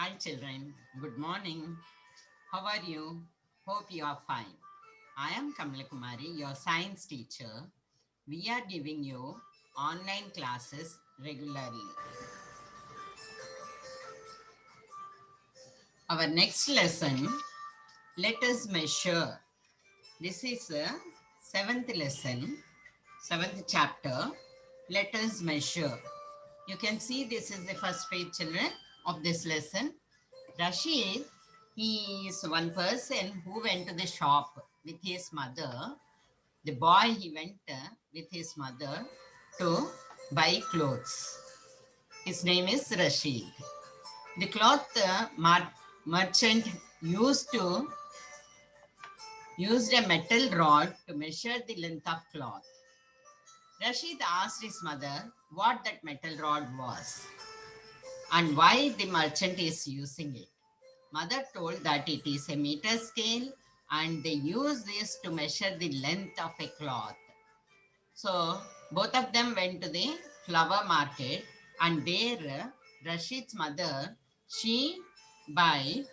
Hi children, good morning. How are you? Hope you are fine. I am Kamala Kumari, your science teacher. We are giving you online classes regularly. Our next lesson, let us measure. This is a seventh lesson, seventh chapter. Let us measure. You can see this is the first page, children, of this lesson. Rashid, he is one person who went to the shop with his mother. The boy, he went with his mother to buy clothes. His name is Rashid. The cloth merchant used a metal rod to measure the length of cloth. Rashid asked his mother what that metal rod was and why the merchant is using it. Mother told that it is a meter scale and they use this to measure the length of a cloth. So both of them went to the flower market and there Rashid's mother, she buy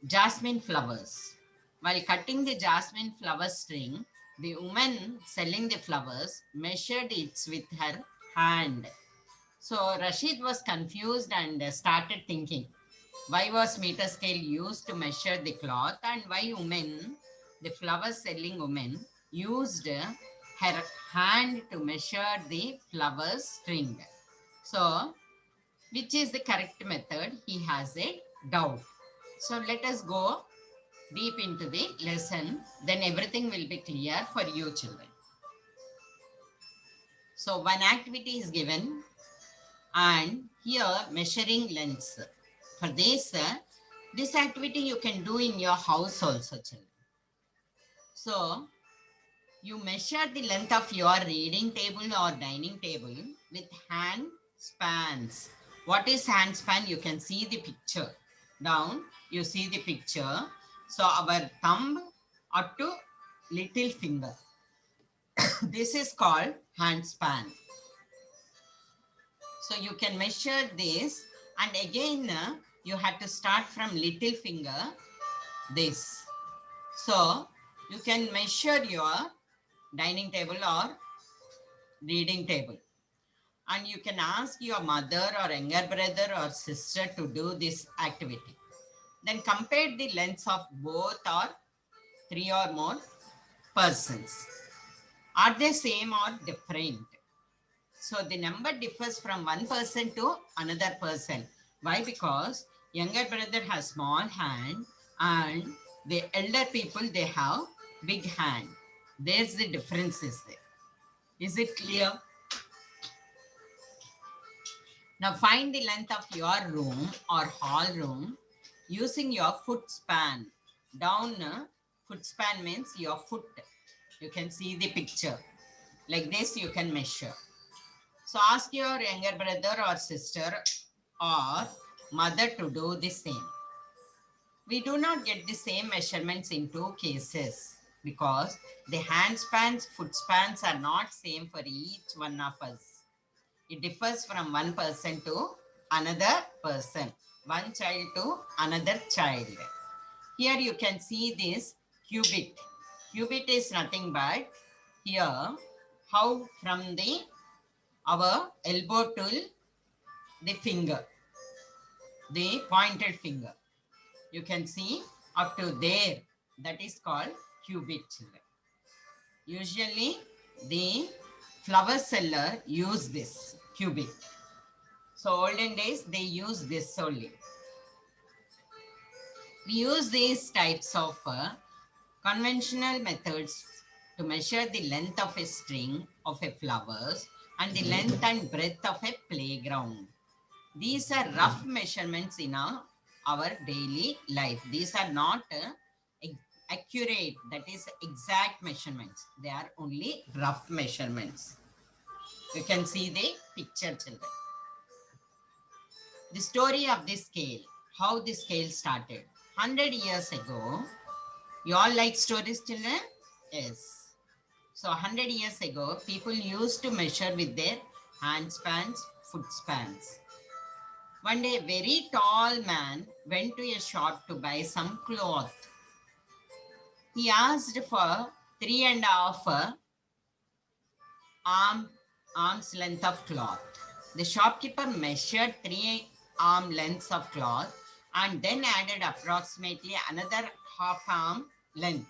jasmine flowers. While cutting the jasmine flower string, the woman selling the flowers measured it with her hand. So Rashid was confused and started thinking, why was meter scale used to measure the cloth and why women, the flower selling woman, used her hand to measure the flower string? So, which is the correct method? He has a doubt. So, let us go deep into the lesson. Then everything will be clear for you children. So, one activity is given and here measuring lengths. For this activity you can do in your house also children. So you measure the length of your reading table or dining table with hand spans. What is hand span? You can see the picture down, you see the picture. So our thumb up to little finger, this is called hand span. So you can measure this and again you have to start from little finger, this. So you can measure your dining table or reading table. And you can ask your mother or younger brother or sister to do this activity. Then compare the lengths of both or three or more persons. Are they same or different? So the number differs from one person to another person. Why? Because younger brother has small hand and the elder people, they have big hand. There's the difference is there. Is it clear? Now find the length of your room or hall room using your foot span. Down, foot span means your foot. You can see the picture. Like this you can measure. So ask your younger brother or sister or mother to do the same. We do not get the same measurements in two cases because the hand spans, foot spans are not same for each one of us. It differs from one person to another person, one child to another child. Here you can see this cubit. Cubit is nothing but here how from the our elbow to the finger, the pointed finger. You can see up to there. That is called cubit. Usually the flower seller use this cubit. So olden days they use this only. We use these types of conventional methods to measure the length of a string of a flowers and the length and breadth of a playground. These are rough measurements in our daily life. These are not accurate, that is exact measurements. They are only rough measurements. You can see the picture children. The story of this scale, how the scale started. 100 years ago, you all like stories children? Yes. So 100 years ago, people used to measure with their hand spans, foot spans. One day, a very tall man went to a shop to buy some cloth. He asked for 3.5 arm, arms length of cloth. The shopkeeper measured 3 arm lengths of cloth and then added approximately another half arm length.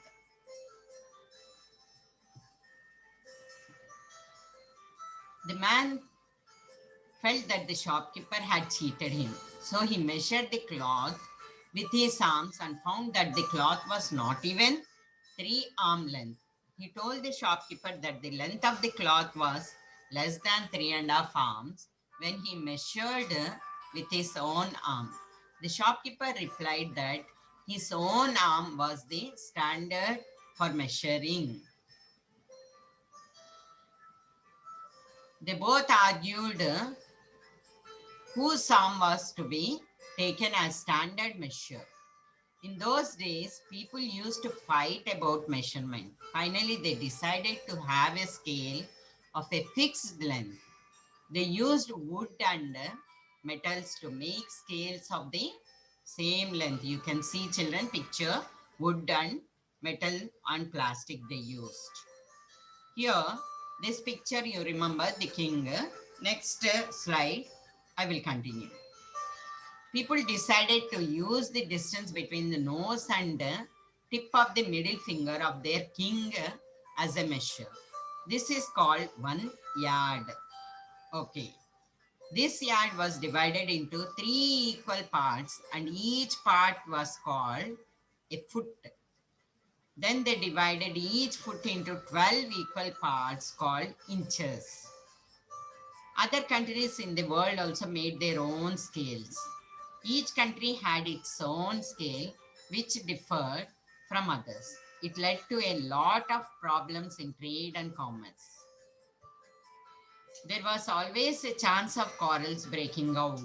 The man felt that the shopkeeper had cheated him. So he measured the cloth with his arms and found that the cloth was not even 3 arm length. He told the shopkeeper that the length of the cloth was less than 3.5 arms when he measured with his own arm. The shopkeeper replied that his own arm was the standard for measuring. They both argued whose arm was to be taken as standard measure. In those days, people used to fight about measurement. Finally, they decided to have a scale of a fixed length. They used wood and metals to make scales of the same length. You can see, children, picture wood and metal and plastic they used. Here, this picture you remember the king. Next slide, I will continue. People decided to use the distance between the nose and tip of the middle finger of their king as a measure. This is called 1 yard. Okay. This yard was divided into 3 equal parts and each part was called a foot. Then they divided each foot into 12 equal parts called inches. Other countries in the world also made their own scales. Each country had its own scale, which differed from others. It led to a lot of problems in trade and commerce. There was always a chance of quarrels breaking out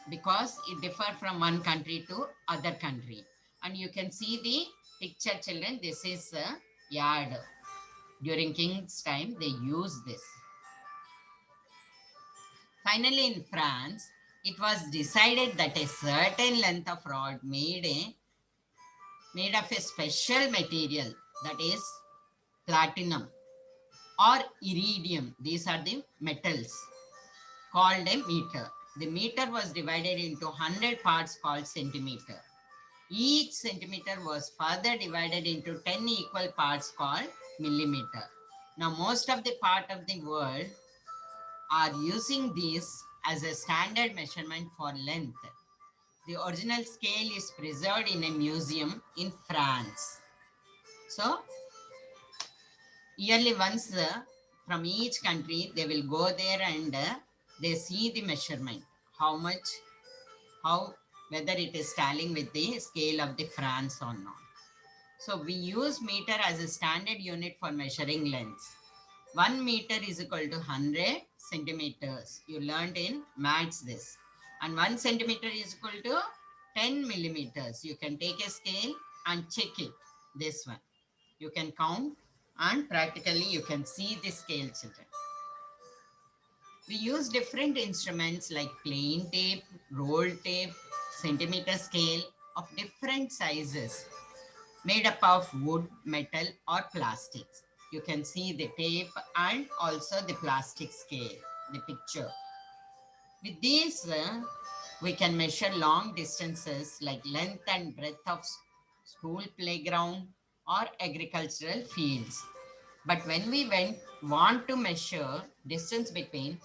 because it differed from one country to other country. And you can see the picture, children. This is a yard. During king's time, they used this. Finally, in France, it was decided that a certain length of rod made of a special material, that is platinum or iridium. These are the metals called a meter. The meter was divided into 100 parts called centimeter. Each centimeter was further divided into 10 equal parts called millimeter. Now, most of the part of the world are using this as a standard measurement for length. The original scale is preserved in a museum in France. So, yearly once from each country, they will go there and they see the measurement, how much, whether it is tallying with the scale of the France or not. So we use meter as a standard unit for measuring lengths. 1 meter is equal to 100 centimeters. You learned in maths this. And 1 centimeter is equal to 10 millimeters. You can take a scale and check it. This one. You can count and practically you can see the scale, children. We use different instruments like plain tape, roll tape, centimeter scale of different sizes made up of wood, metal or plastics. You can see the tape and also the plastic scale, the picture. With these, we can measure long distances like length and breadth of school playground or agricultural fields. But when we want to measure distance between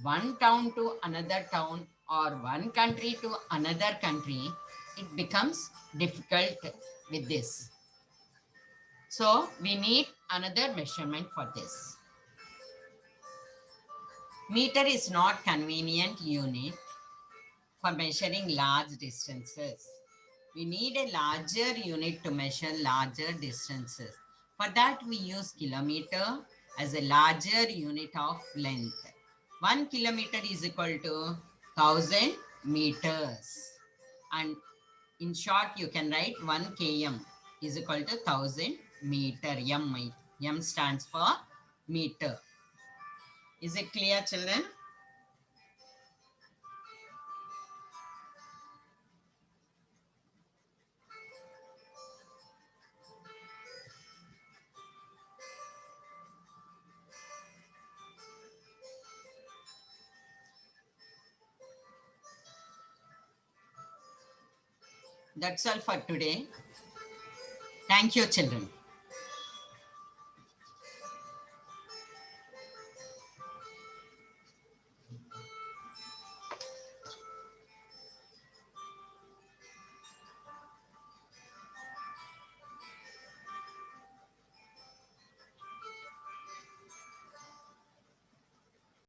one town to another town or one country to another country, it becomes difficult with this. So we need another measurement for this. Meter is not convenient unit for measuring large distances. We need a larger unit to measure larger distances. For that, we use kilometer as a larger unit of length. 1 kilometer is equal to 1000 meters. And in short, you can write 1 km is equal to 1000 meter. M stands for meter. Is it clear, children? That's all for today. Thank you, children.